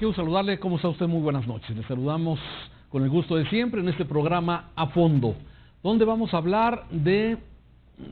quiero saludarle. ¿Cómo está usted? Muy buenas noches. Le saludamos con el gusto de siempre en este programa A Fondo, donde vamos a hablar de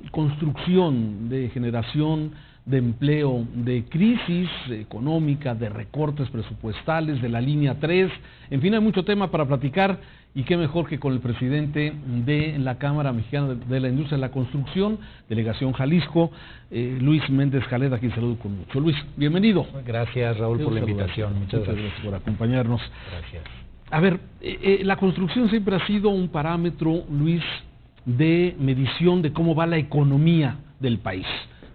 construcción, de generación de empleo, de crisis económica, de recortes presupuestales, de la línea 3. En fin, hay mucho tema para platicar y qué mejor que con el presidente de la Cámara Mexicana de la Industria de la Construcción, Delegación Jalisco, Luis Méndez Jaleda, a quien saludo con mucho. Luis, bienvenido. Gracias, Raúl, por la invitación. Muchas gracias por acompañarnos. Gracias. A ver, la construcción siempre ha sido un parámetro, Luis, de medición de cómo va la economía del país.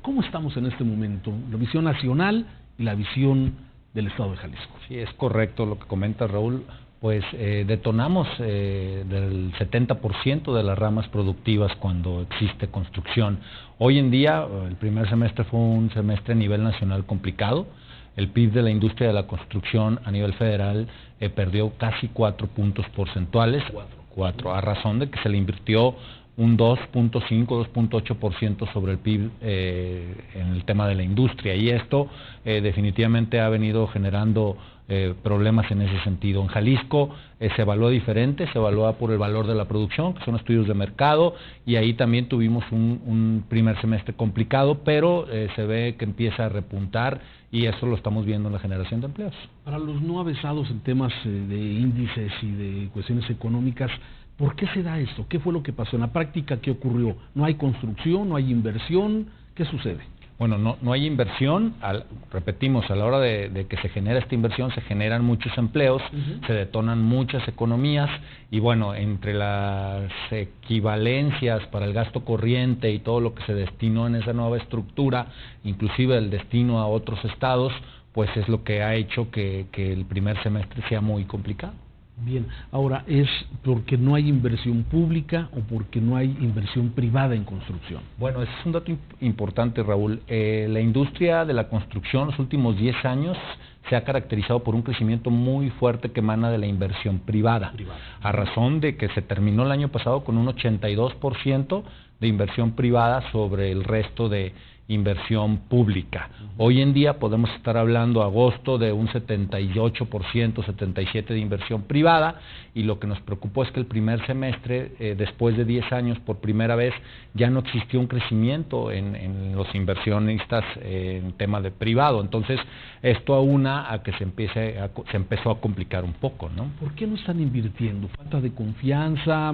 ¿Cómo estamos en este momento? La visión nacional y la visión del Estado de Jalisco. Sí, es correcto lo que comenta Raúl. Pues detonamos del 70% de las ramas productivas cuando existe construcción. Hoy en día, el primer semestre fue un semestre a nivel nacional complicado. El PIB de la industria de la construcción a nivel federal perdió casi 4 puntos porcentuales, 4, a razón de que se le invirtió un 2.5, 2.8% sobre el PIB en el tema de la industria, y esto definitivamente ha venido generando problemas en ese sentido. En Jalisco se evalúa diferente, se evalúa por el valor de la producción, que son estudios de mercado, y ahí también tuvimos un primer semestre complicado, pero se ve que empieza a repuntar, y eso lo estamos viendo en la generación de empleos. Para los no avesados en temas de índices y de cuestiones económicas, ¿por qué se da esto? ¿Qué fue lo que pasó? En la práctica, ¿qué ocurrió? ¿No hay construcción? ¿No hay inversión? ¿Qué sucede? Bueno, no hay inversión. Repetimos, a la hora de que se genera esta inversión, se generan muchos empleos, se detonan muchas economías, y bueno, entre las equivalencias para el gasto corriente y todo lo que se destinó en esa nueva estructura, inclusive el destino a otros estados, pues es lo que ha hecho que el primer semestre sea muy complicado. Bien, ahora, ¿es porque no hay inversión pública o porque no hay inversión privada en construcción? Bueno, ese es un dato importante, Raúl. La industria de la construcción los últimos 10 años se ha caracterizado por un crecimiento muy fuerte que emana de la inversión privada, a razón de que se terminó el año pasado con un 82% de inversión privada sobre el resto de inversión pública. Hoy en día podemos estar hablando agosto de un 78%, 77% de inversión privada, y lo que nos preocupó es que el primer semestre, después de 10 años, por primera vez, ya no existió un crecimiento en los inversionistas en tema de privado. Entonces, esto aúna a que se empezó a complicar un poco, ¿no? ¿Por qué no están invirtiendo? ¿Falta de confianza?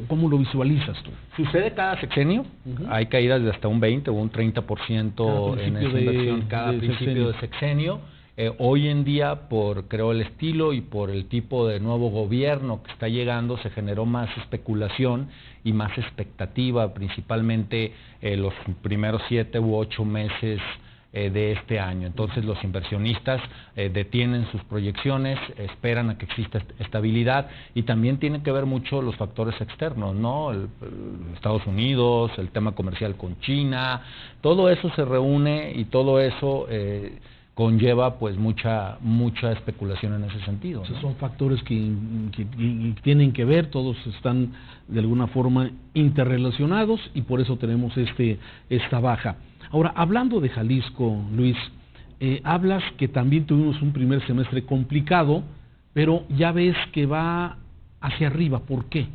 ¿Cómo lo visualizas tú? Sucede cada sexenio. Hay caídas de hasta un 20 o un 30% en esa inversión cada principio de sexenio. Hoy en día, creo el estilo y por el tipo de nuevo gobierno que está llegando, se generó más especulación y más expectativa, principalmente los primeros 7 u 8 meses de este año. Entonces los inversionistas detienen sus proyecciones, esperan a que exista estabilidad, y también tienen que ver mucho los factores externos, ¿no? Estados Unidos, el tema comercial con China, todo eso se reúne y todo eso conlleva pues mucha especulación en ese sentido, ¿no? Son factores que tienen que ver, todos están de alguna forma interrelacionados, y por eso tenemos esta baja. Ahora, hablando de Jalisco, Luis, hablas que también tuvimos un primer semestre complicado, pero ya ves que va hacia arriba. ¿Por qué?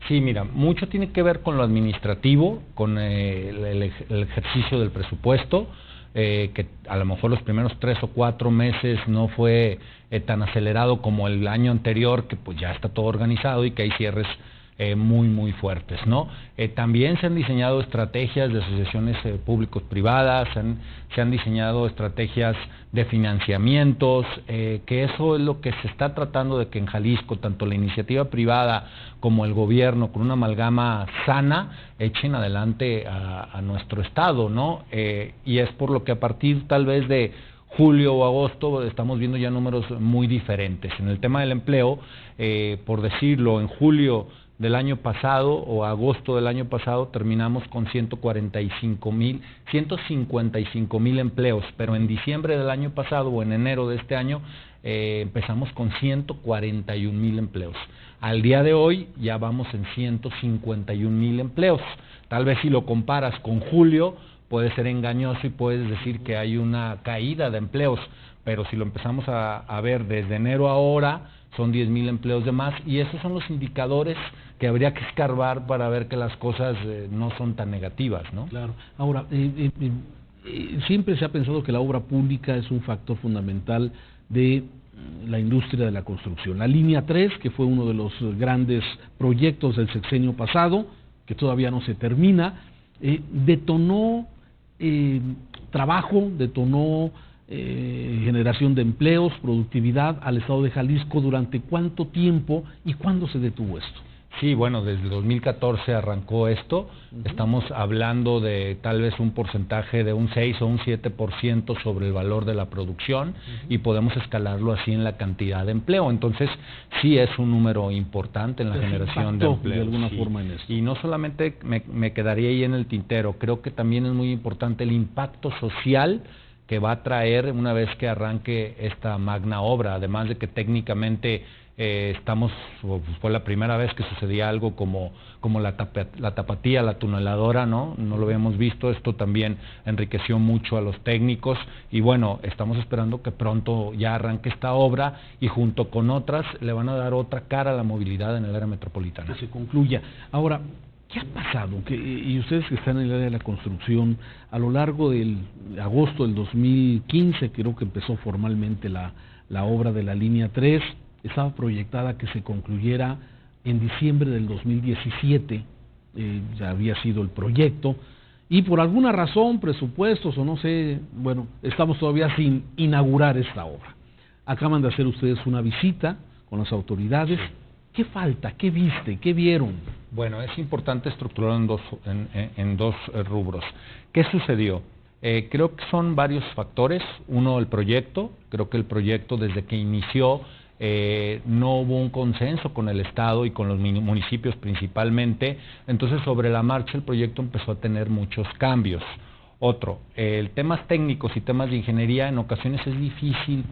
Sí, mira, mucho tiene que ver con lo administrativo, con el ejercicio del presupuesto, que a lo mejor los primeros 3 o 4 meses no fue tan acelerado como el año anterior, que pues ya está todo organizado y que hay cierres muy fuertes, ¿no? También se han diseñado estrategias de asociaciones públicos-privadas, se han diseñado estrategias de financiamientos, que eso es lo que se está tratando de que en Jalisco, tanto la iniciativa privada como el gobierno, con una amalgama sana, echen adelante a nuestro estado, ¿no? Y es por lo que a partir tal vez de julio o agosto estamos viendo ya números muy diferentes. En el tema del empleo, por decirlo, en julio del año pasado o agosto del año pasado terminamos con 155,000 empleos, pero en diciembre del año pasado o en enero de este año empezamos con 141,000 empleos. Al día de hoy ya vamos en 151,000 empleos. Tal vez si lo comparas con julio, puede ser engañoso y puedes decir que hay una caída de empleos, pero si lo empezamos a ver desde enero a ahora, son 10,000 empleos de más, y esos son los indicadores que habría que escarbar para ver que las cosas no son tan negativas, ¿no? Claro. Ahora, siempre se ha pensado que la obra pública es un factor fundamental de la industria de la construcción. La línea 3, que fue uno de los grandes proyectos del sexenio pasado, que todavía no se termina, detonó trabajo, detonó generación de empleos, productividad al estado de Jalisco. ¿Durante cuánto tiempo y cuándo se detuvo esto? Sí, bueno, desde 2014 arrancó esto. Estamos hablando de tal vez un porcentaje de un 6 o un 7% sobre el valor de la producción, y podemos escalarlo así en la cantidad de empleo. Entonces, sí es un número importante en la generación de empleo. De alguna forma en esto. Y no solamente me quedaría ahí en el tintero, creo que también es muy importante el impacto social que va a traer una vez que arranque esta magna obra, además de que técnicamente fue la primera vez que sucedía algo como la tapatía, la tuneladora, ¿no? No lo habíamos visto. Esto también enriqueció mucho a los técnicos, y bueno, estamos esperando que pronto ya arranque esta obra, y junto con otras le van a dar otra cara a la movilidad en el área metropolitana. Que se concluya. Ahora, ¿qué ha pasado? Y ustedes que están en el área de la construcción, a lo largo del agosto del 2015, creo que empezó formalmente la obra de la línea 3, estaba proyectada que se concluyera en diciembre del 2017, ya había sido el proyecto, y por alguna razón, presupuestos o no sé, bueno, estamos todavía sin inaugurar esta obra. Acaban de hacer ustedes una visita con las autoridades. ¿Qué falta? ¿Qué viste? ¿Qué vieron? Bueno, es importante estructurarlo en dos rubros. ¿Qué sucedió? Creo que son varios factores. Uno, el proyecto. Creo que el proyecto, desde que inició, no hubo un consenso con el Estado y con los municipios principalmente. Entonces, sobre la marcha, el proyecto empezó a tener muchos cambios. Otro, temas técnicos y temas de ingeniería, en ocasiones es difícil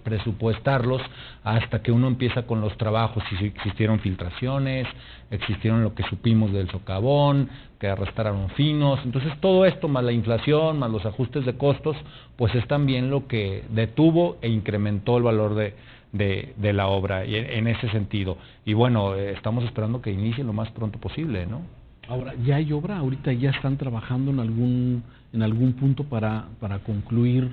presupuestarlos hasta que uno empieza con los trabajos. Si existieron filtraciones, existieron lo que supimos del socavón, que arrastraron finos. Entonces, todo esto, más la inflación, más los ajustes de costos, pues es también lo que detuvo e incrementó el valor de la obra, y en ese sentido. Y bueno, estamos esperando que inicie lo más pronto posible, ¿no? Ahora, ¿ya hay obra? ¿Ahorita ya están trabajando en algún punto para concluir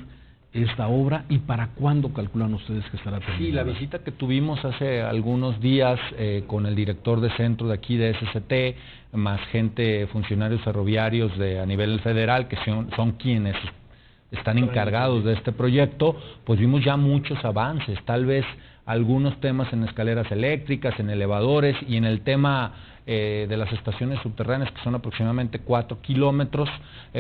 esta obra? ¿Y para cuándo calculan ustedes que estará terminada? Sí, la visita que tuvimos hace algunos días con el director de centro de aquí de SCT, más funcionarios ferroviarios a nivel federal, que son quienes están encargados de este proyecto, pues vimos ya muchos avances, tal vez algunos temas en escaleras eléctricas, en elevadores, y en el tema de las estaciones subterráneas, que son aproximadamente 4 kilómetros,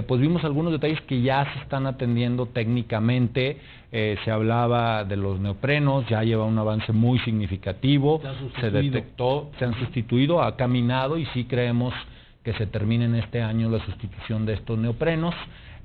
pues vimos algunos detalles que ya se están atendiendo técnicamente. Se hablaba de los neoprenos, ya lleva un avance muy significativo, se detectó, se han sustituido, ha caminado, y sí creemos que se termine en este año la sustitución de estos neoprenos.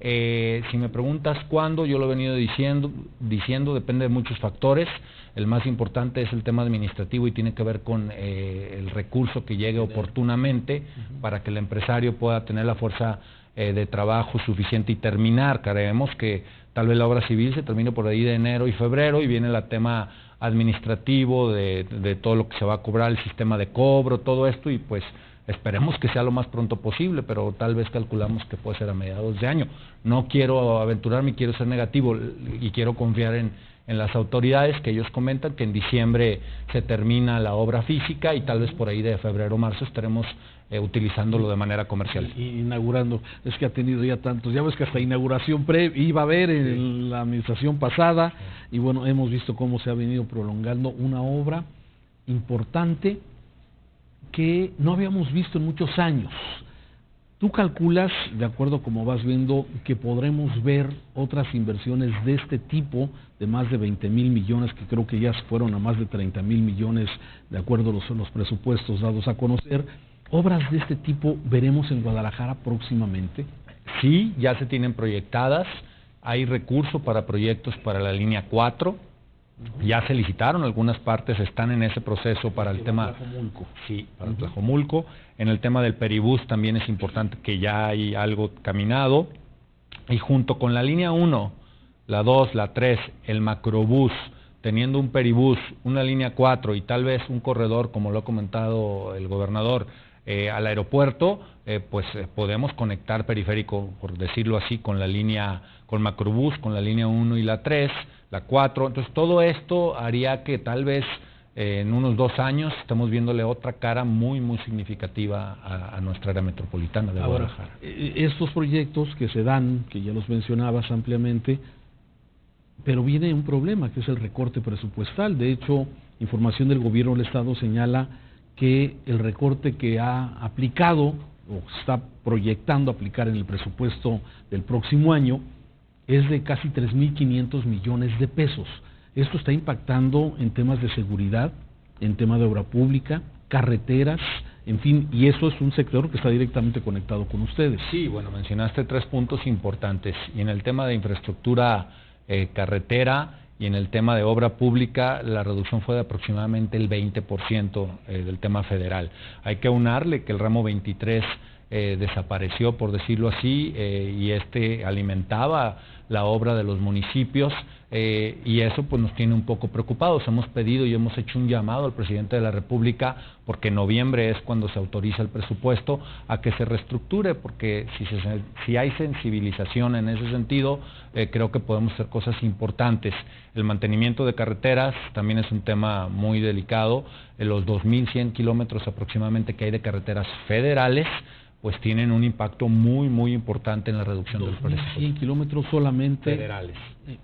Si me preguntas cuándo, yo lo he venido diciendo, depende de muchos factores. El más importante es el tema administrativo, y tiene que ver con el recurso que llegue oportunamente para que el empresario pueda tener la fuerza de trabajo suficiente y terminar. Creemos que tal vez la obra civil se termine por ahí de enero y febrero, y viene el tema administrativo de todo lo que se va a cobrar, el sistema de cobro, todo esto, y pues esperemos que sea lo más pronto posible, pero tal vez calculamos que puede ser a mediados de año. No quiero aventurarme, quiero ser negativo, y quiero confiar en las autoridades, que ellos comentan que en diciembre se termina la obra física, y tal vez por ahí de febrero o marzo estaremos utilizándolo de manera comercial. Inaugurando. Es que ha tenido ya tantos, ya ves que hasta inauguración iba a haber en la administración pasada, y bueno, hemos visto cómo se ha venido prolongando una obra importante que no habíamos visto en muchos años. ¿Tú calculas, de acuerdo como vas viendo, que podremos ver otras inversiones de este tipo, de más de 20,000 millones, que creo que ya fueron a más de 30,000 millones, de acuerdo a los presupuestos dados a conocer? ¿Obras de este tipo veremos en Guadalajara próximamente? Sí, ya se tienen proyectadas. Hay recursos para proyectos para la línea 4. Ya se licitaron, algunas partes están en ese proceso para el tema Tlajomulco. Sí, para Tlajomulco. En el tema del Peribús también es importante, que ya hay algo caminado. y junto con la línea 1, la 2, la 3, el macrobús, teniendo un peribús, una línea 4 y tal vez un corredor, como lo ha comentado el gobernador, al aeropuerto, podemos conectar periférico, por decirlo así, con la línea, con macrobús, con la línea 1 y la 3, la 4. Entonces todo esto haría que tal vez en unos 2 años estamos viéndole otra cara muy significativa a nuestra área metropolitana de Guadalajara. Estos proyectos que se dan, que ya los mencionabas ampliamente, pero viene un problema, que es el recorte presupuestal. De hecho, información del gobierno del Estado señala que el recorte que ha aplicado o está proyectando aplicar en el presupuesto del próximo año es de casi 3.500 millones de pesos. Esto está impactando en temas de seguridad, en tema de obra pública, carreteras, en fin, y eso es un sector que está directamente conectado con ustedes. Sí, bueno, mencionaste 3 puntos importantes, y en el tema de infraestructura carretera y en el tema de obra pública, la reducción fue de aproximadamente el 20% del tema federal. Hay que aunarle que el ramo 23 desapareció, por decirlo así, y alimentaba la obra de los municipios, y eso pues nos tiene un poco preocupados. Hemos pedido y hemos hecho un llamado al presidente de la República, porque en noviembre es cuando se autoriza el presupuesto, a que se reestructure, porque si hay sensibilización en ese sentido, creo que podemos hacer cosas importantes. El mantenimiento de carreteras también es un tema muy delicado. Los 2.100 kilómetros aproximadamente que hay de carreteras federales, pues tienen un impacto muy importante en la reducción del presupuesto. 100 kilómetros solamente federales.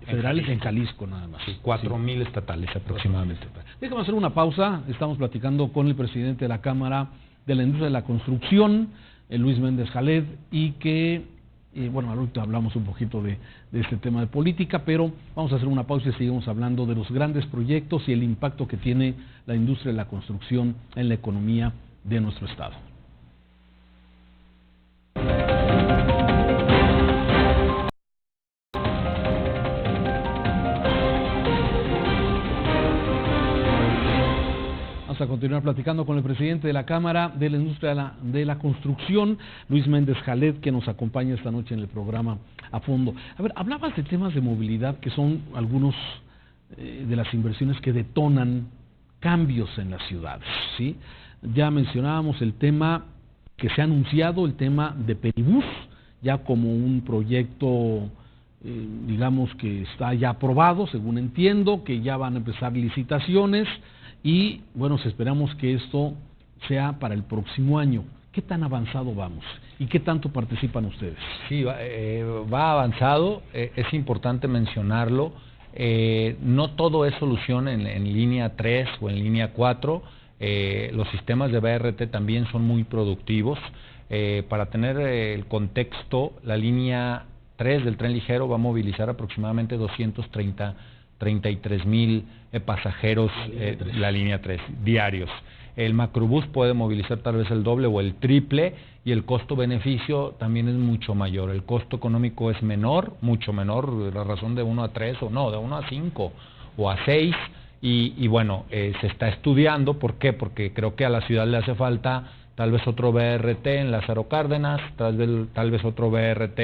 Federales en Jalisco nada más. Sí, 4.000 estatales aproximadamente. Déjame hacer una pausa. Estamos platicando con el presidente de la Cámara de la Industria de la Construcción, Luis Méndez Jaled, y que, bueno, ahorita hablamos un poquito de este tema de política, pero vamos a hacer una pausa y seguimos hablando de los grandes proyectos y el impacto que tiene la industria de la construcción en la economía de nuestro estado. Vamos a continuar platicando con el presidente de la Cámara de la Industria de la Construcción, Luis Méndez Jaled, que nos acompaña esta noche en el programa A Fondo. A ver, hablabas de temas de movilidad, que son algunos de las inversiones que detonan cambios en las ciudades, ¿sí? Ya mencionábamos el tema que se ha anunciado, el tema de Peribús, ya como un proyecto, digamos que está ya aprobado, según entiendo, que ya van a empezar licitaciones y, bueno, esperamos que esto sea para el próximo año. ¿Qué tan avanzado vamos? ¿Y qué tanto participan ustedes? Sí, va avanzado, es importante mencionarlo. No todo es solución en línea 3 o en línea 4. Los sistemas de BRT también son muy productivos. Para tener el contexto, la línea 3 del tren ligero va a movilizar aproximadamente 233,000 pasajeros, la línea 3, diarios. El macrobús puede movilizar tal vez el doble o el triple, y el costo-beneficio también es mucho mayor. El costo económico es menor, mucho menor, la razón de 1 a 3 o no, de 1 a 5 o a 6. Y bueno, se está estudiando. ¿Por qué? Porque creo que a la ciudad le hace falta tal vez otro BRT en Lázaro Cárdenas, tal vez otro BRT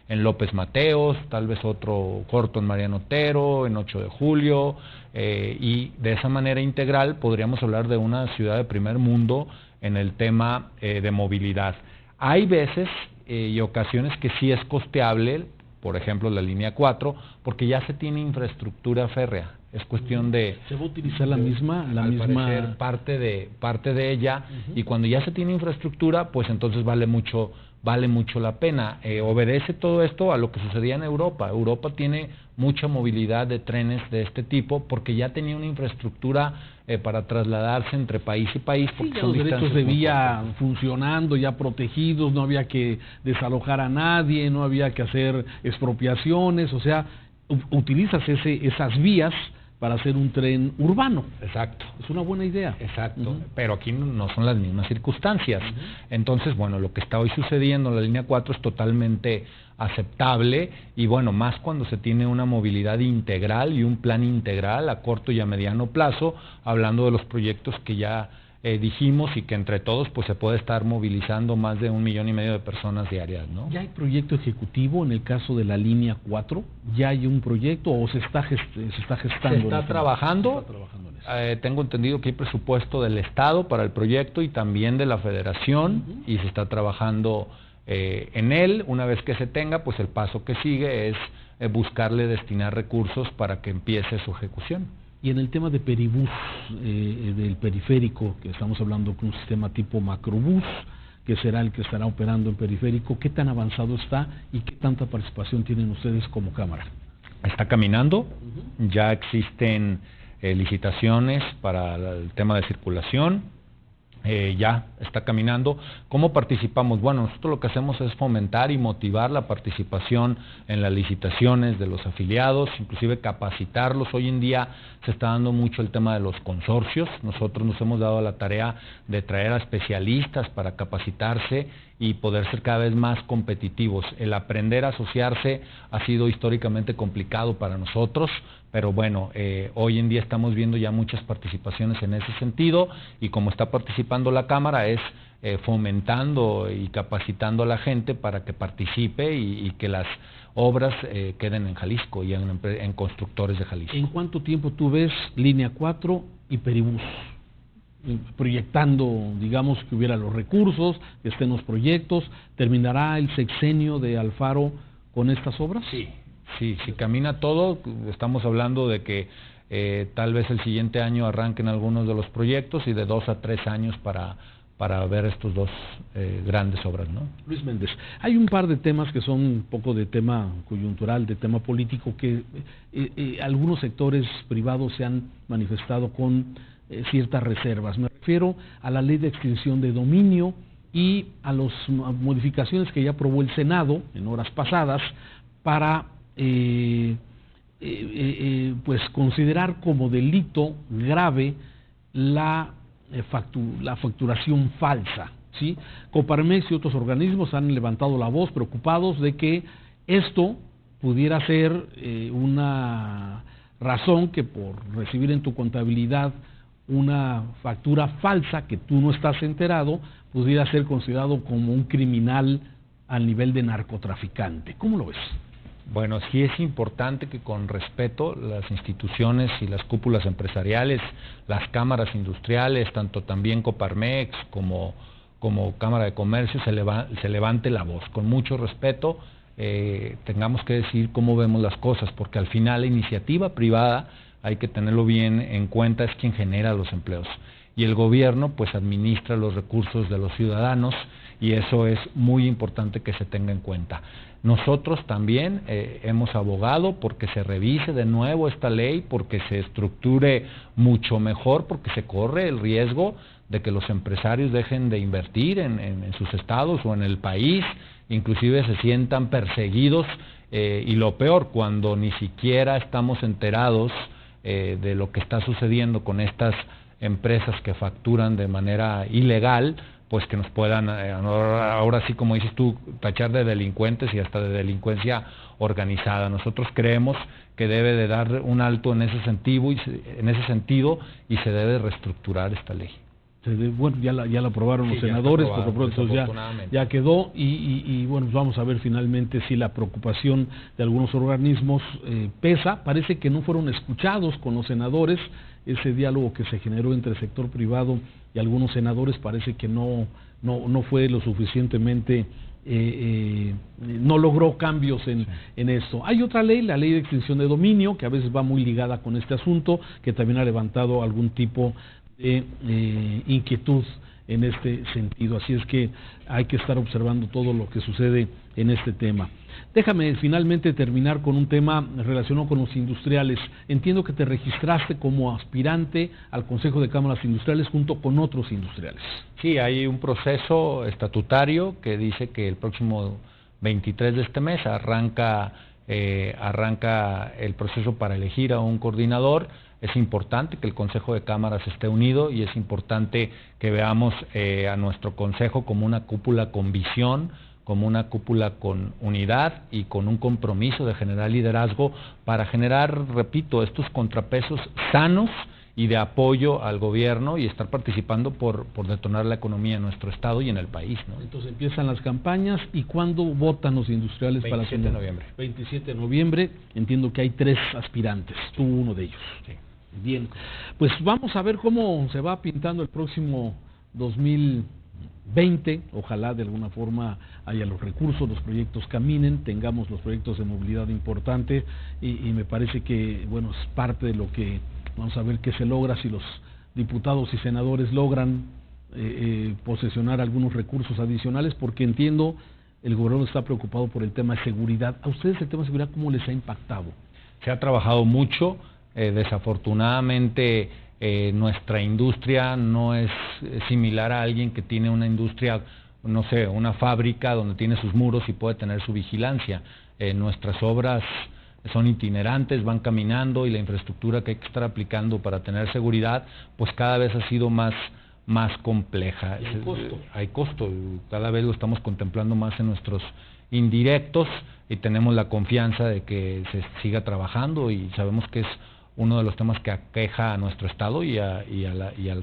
en López Mateos, tal vez otro corto en Mariano Otero, en 8 de Julio, y de esa manera integral podríamos hablar de una ciudad de primer mundo en el tema de movilidad. Hay veces y ocasiones que sí es costeable, por ejemplo la línea 4, porque ya se tiene infraestructura férrea. Es cuestión de... ¿Se va a utilizar la misma? Parecer, parte de ella, y cuando ya se tiene infraestructura, pues entonces vale mucho la pena. Obedece todo esto a lo que sucedía en Europa. Europa tiene mucha movilidad de trenes de este tipo porque ya tenía una infraestructura para trasladarse entre país y país. Porque sí, son los derechos de vía funcionando, ya protegidos, no había que desalojar a nadie, no había que hacer expropiaciones, o sea, utilizas esas vías para hacer un tren urbano. Exacto. Es una buena idea. Exacto, pero aquí no son las mismas circunstancias. Entonces, bueno, lo que está hoy sucediendo en la línea 4 es totalmente aceptable, y bueno, más cuando se tiene una movilidad integral y un plan integral a corto y a mediano plazo, hablando de los proyectos que ya dijimos, y que entre todos pues se puede estar movilizando más de 1,5 millones de personas diarias, ¿no? ¿Ya hay proyecto ejecutivo en el caso de la línea 4? ¿Ya hay un proyecto o se está gestando? Se está trabajando. En eso. Tengo entendido que hay presupuesto del Estado para el proyecto y también de la Federación, y se está trabajando en él. Una vez que se tenga, pues el paso que sigue es buscarle destinar recursos para que empiece su ejecución. Y en el tema de peribús, del periférico, que estamos hablando con un sistema tipo macrobús, que será el que estará operando en periférico, ¿qué tan avanzado está y qué tanta participación tienen ustedes como Cámara? Está caminando, ya existen licitaciones para el tema de circulación, ya está caminando. ¿Cómo participamos? Bueno, nosotros lo que hacemos es fomentar y motivar la participación en las licitaciones de los afiliados, inclusive capacitarlos. Hoy en día se está dando mucho el tema de los consorcios. Nosotros nos hemos dado la tarea de traer a especialistas para capacitarse y poder ser cada vez más competitivos. El aprender a asociarse ha sido históricamente complicado para nosotros, pero bueno, hoy en día estamos viendo ya muchas participaciones en ese sentido, y como está participando la Cámara es fomentando y capacitando a la gente para que participe y que las obras queden en Jalisco y en constructores de Jalisco. ¿En cuánto tiempo tú ves línea 4 y peribús proyectando, digamos, que hubiera los recursos, que estén los proyectos? ¿Terminará el sexenio de Alfaro con estas obras? Sí, camina todo. Estamos hablando de que tal vez el siguiente año arranquen algunos de los proyectos y de 2 a 3 años para ver estos dos grandes obras, ¿no? Luis Méndez, hay un par de temas que son un poco de tema coyuntural, de tema político, que algunos sectores privados se han manifestado con ciertas reservas. Me refiero a la ley de extinción de dominio y a las modificaciones que ya aprobó el Senado en horas pasadas para pues considerar como delito grave la facturación falsa, ¿sí? Coparmex y otros organismos han levantado la voz preocupados de que esto pudiera ser una razón que por recibir en tu contabilidad una factura falsa que tú no estás enterado, pudiera ser considerado como un criminal al nivel de narcotraficante. ¿Cómo lo ves? Bueno, sí es importante que con respeto las instituciones y las cúpulas empresariales, las cámaras industriales, tanto también Coparmex como Cámara de Comercio, se levante la voz. Con mucho respeto tengamos que decir cómo vemos las cosas, porque al final la iniciativa privada, hay que tenerlo bien en cuenta, es quien genera los empleos. Y el gobierno pues administra los recursos de los ciudadanos, y eso es muy importante que se tenga en cuenta. Nosotros también hemos abogado porque se revise de nuevo esta ley, porque se estructure mucho mejor, porque se corre el riesgo de que los empresarios dejen de invertir en sus estados o en el país, inclusive se sientan perseguidos, y lo peor, cuando ni siquiera estamos enterados de lo que está sucediendo con estas empresas que facturan de manera ilegal, pues que nos puedan, ahora sí, como dices tú, tachar de delincuentes y hasta de delincuencia organizada. Nosotros creemos que debe de dar un alto en ese sentido y se debe reestructurar esta ley. Bueno, ya la aprobaron los senadores, por lo pronto ya quedó, y bueno, vamos a ver finalmente si la preocupación de algunos organismos pesa. Parece que no fueron escuchados con los senadores. Ese diálogo que se generó entre el sector privado y algunos senadores parece que no fue lo suficientemente, no logró cambios en esto. Hay otra ley, la ley de extinción de dominio, que a veces va muy ligada con este asunto, que también ha levantado algún tipo de inquietud en este sentido. Así es que hay que estar observando todo lo que sucede en este tema. Déjame finalmente terminar con un tema relacionado con los industriales. Entiendo que te registraste como aspirante al Consejo de Cámaras Industriales junto con otros industriales. Sí, hay un proceso estatutario que dice que el próximo 23 de este mes arranca el proceso para elegir a un coordinador. Es importante que el Consejo de Cámaras esté unido y es importante que veamos a nuestro Consejo como una cúpula con visión, como una cúpula con unidad y con un compromiso de generar liderazgo para generar, repito, estos contrapesos sanos y de apoyo al gobierno y estar participando por detonar la economía en nuestro estado y en el país, ¿no? Entonces empiezan las campañas, ¿y cuándo votan los industriales para 27 de noviembre. 27 de noviembre, entiendo que hay 3 aspirantes, tú uno de ellos. Sí. Bien, pues vamos a ver cómo se va pintando el próximo 2020, ojalá de alguna forma haya los recursos, los proyectos caminen, tengamos los proyectos de movilidad importante y me parece que, bueno, es parte de lo que vamos a ver qué se logra si los diputados y senadores logran posesionar algunos recursos adicionales, porque entiendo el gobernador está preocupado por el tema de seguridad. ¿A ustedes el tema de seguridad cómo les ha impactado? Se ha trabajado mucho, desafortunadamente nuestra industria no es similar a alguien que tiene una industria, no sé, una fábrica donde tiene sus muros y puede tener su vigilancia. Nuestras obras son itinerantes, van caminando y la infraestructura que hay que estar aplicando para tener seguridad, pues cada vez ha sido más compleja. ¿Hay costo? Hay costo, cada vez lo estamos contemplando más en nuestros indirectos y tenemos la confianza de que se siga trabajando y sabemos que es uno de los temas que aqueja a nuestro estado y a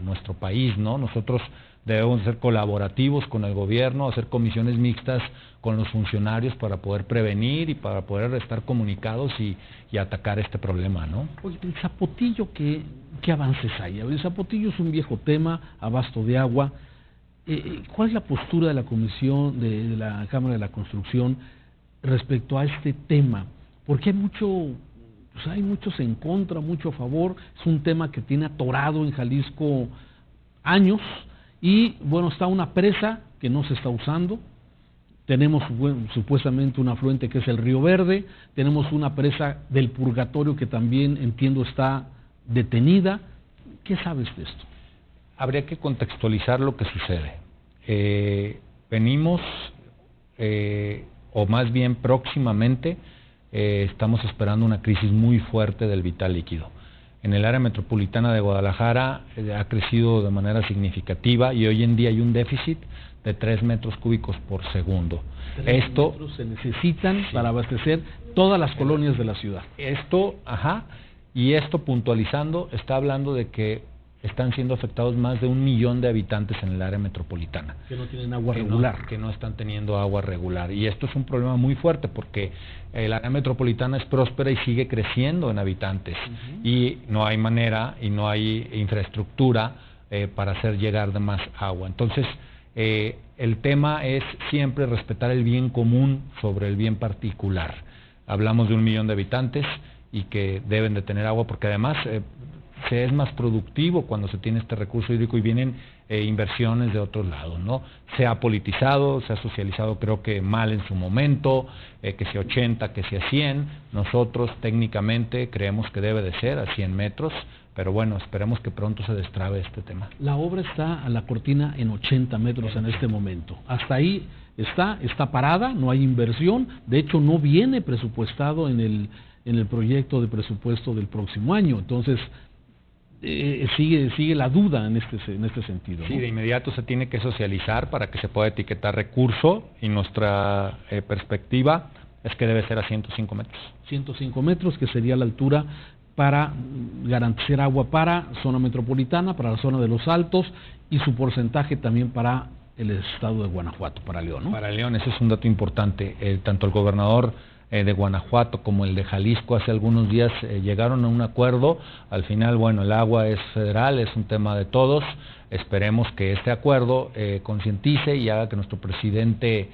nuestro país, ¿no? Nosotros debemos ser colaborativos con el gobierno, hacer comisiones mixtas con los funcionarios para poder prevenir y para poder estar comunicados y atacar este problema, ¿no? Oye, el Zapotillo, ¿qué avances hay? El Zapotillo es un viejo tema, abasto de agua. ¿Cuál es la postura de la Comisión de la Cámara de la Construcción respecto a este tema? Porque hay muchos en contra, mucho a favor. Es un tema que tiene atorado en Jalisco años y, bueno, está una presa que no se está usando. Tenemos supuestamente un afluente que es el Río Verde, tenemos una presa del Purgatorio que también entiendo está detenida. ¿Qué sabes de esto? Habría que contextualizar lo que sucede. Venimos, o más bien próximamente, estamos esperando una crisis muy fuerte del vital líquido. En el área metropolitana de Guadalajara ha crecido de manera significativa y hoy en día hay un déficit de 3 metros cúbicos por segundo. 3 metros se necesitan para abastecer todas las colonias de la ciudad. Y esto puntualizando, está hablando de que están siendo afectados más de 1 millón de habitantes en el área metropolitana. Que no tienen agua regular. Que no están teniendo agua regular. Y esto es un problema muy fuerte porque el área metropolitana es próspera y sigue creciendo en habitantes. Y no hay manera y no hay infraestructura para hacer llegar de más agua. Entonces, el tema es siempre respetar el bien común sobre el bien particular. Hablamos de 1 millón de habitantes y que deben de tener agua porque además se es más productivo cuando se tiene este recurso hídrico y vienen inversiones de otros lados, ¿no? Se ha politizado, se ha socializado creo que mal en su momento, que sea 80, que sea 100. Nosotros técnicamente creemos que debe de ser a 100 metros, pero bueno, esperemos que pronto se destrabe este tema. La obra está a la cortina en 80 metros en este momento. Hasta ahí está parada, no hay inversión, de hecho no viene presupuestado en el proyecto de presupuesto del próximo año, entonces sigue la duda en este sentido, ¿no? Sí, de inmediato se tiene que socializar para que se pueda etiquetar recurso y nuestra perspectiva es que debe ser a 105 metros. 105 metros, que sería la altura para garantizar agua para zona metropolitana, para la zona de los Altos y su porcentaje también para el estado de Guanajuato, para León, ¿no? Para León, ese es un dato importante. Tanto el gobernador de Guanajuato como el de Jalisco hace algunos días llegaron a un acuerdo. Al final, bueno, el agua es federal, es un tema de todos. Esperemos que este acuerdo concientice y haga que nuestro presidente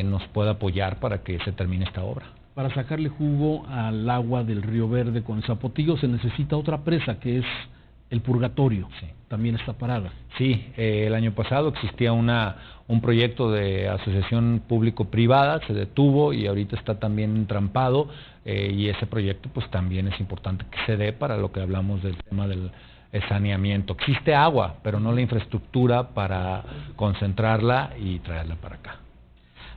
nos pueda apoyar para que se termine esta obra. Para sacarle jugo al agua del Río Verde con Zapotillo se necesita otra presa que es el Purgatorio. Sí. También está parada. Sí, el año pasado existía un proyecto de asociación público-privada, se detuvo y ahorita está también entrampado y ese proyecto pues también es importante que se dé para lo que hablamos del tema del saneamiento. Existe agua, pero no la infraestructura para concentrarla y traerla para acá.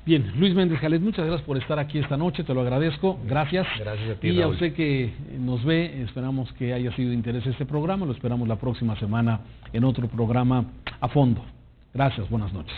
Bien, Luis Méndez Jalet, muchas gracias por estar aquí esta noche, te lo agradezco, gracias. Gracias a ti, y Raúl. a usted que nos ve, esperamos que haya sido de interés este programa, lo esperamos la próxima semana en otro programa a fondo. Gracias, buenas noches.